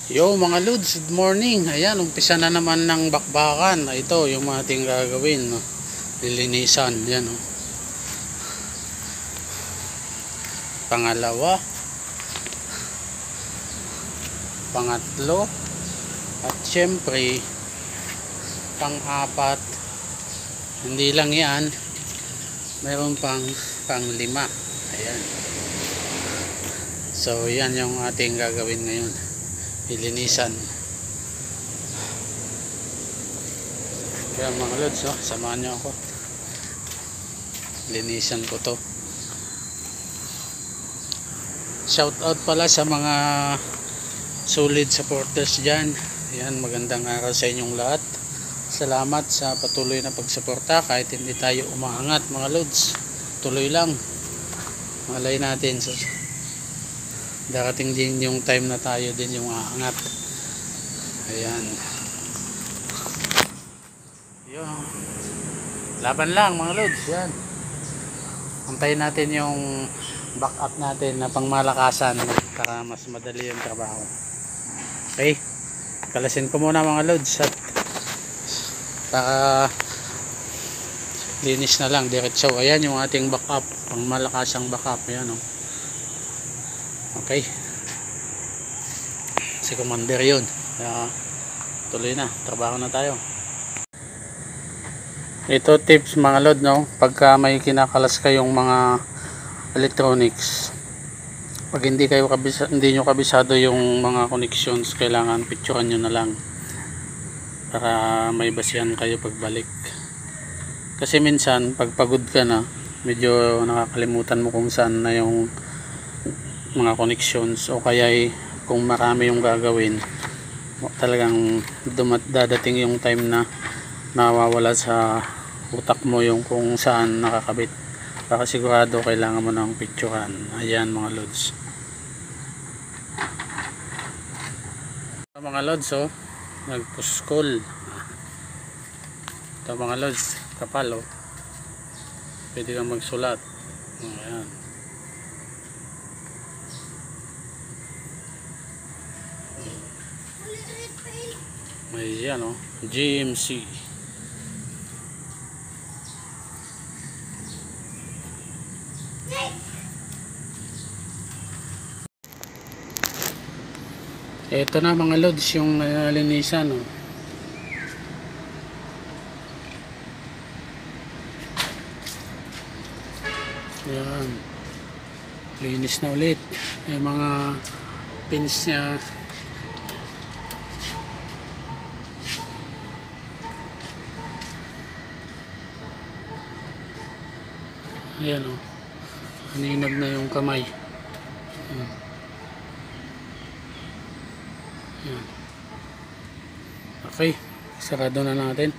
Yo mga lods, good morning. Ayan, umpisa na naman ng bakbakan. Ito yung ating gagawin, no? Lilinisan, yan, no? Pangalawa, pangatlo, at syempre pang-apat. Hindi lang yan, mayroon pang-lima. Ayan. So yan yung ating gagawin ngayon, ilinisan. Kaya mga lods, oh, samahan nyo ako, linisan ko to. Shout out pala sa mga solid supporters dyan. Ayan, magandang araw sa inyong lahat. Salamat sa patuloy na pagsuporta kahit hindi tayo umaangat mga lods. Tuloy lang, malay natin so, darating din yung time na tayo din yung aangat. Ayan. Yun. Laban lang mga lods. Yan. Antayin natin yung back up natin na pangmalakasan para mas madali yung trabaho. Okay. Kalasin ko muna mga lods at para linis na lang diretso. Ayan yung ating back up, pangmalakasang back up. Ayan, oh. Okay, si commander yun. Tuloy na, trabaho na tayo. Ito tips mga lod, no? Pagka may kinakalas kayong mga electronics, pag hindi nyo kabisado yung mga connections, kailangan picturean nyo na lang para may basihan kayo pagbalik. Kasi minsan pag pagod ka na, medyo nakakalimutan mo kung saan na yung mga connections, o kaya kung marami yung gagawin, talagang dadating yung time na nawawala sa utak mo yung kung saan nakakabit. Para sigurado kailangan mo ng picturean. Ayan mga lods. Mga lods, oh, nagpuskol. Ito mga lods, kapal, oh. Pwede kang magsulat. Ayan. May yan, oh, GMC. Ito na mga lods yung linisan, oh. Yan, linis na ulit yung mga pins nya. Ayan, oh, naninag na yung kamay. Ayan. Ayan. Okay, sarado na natin.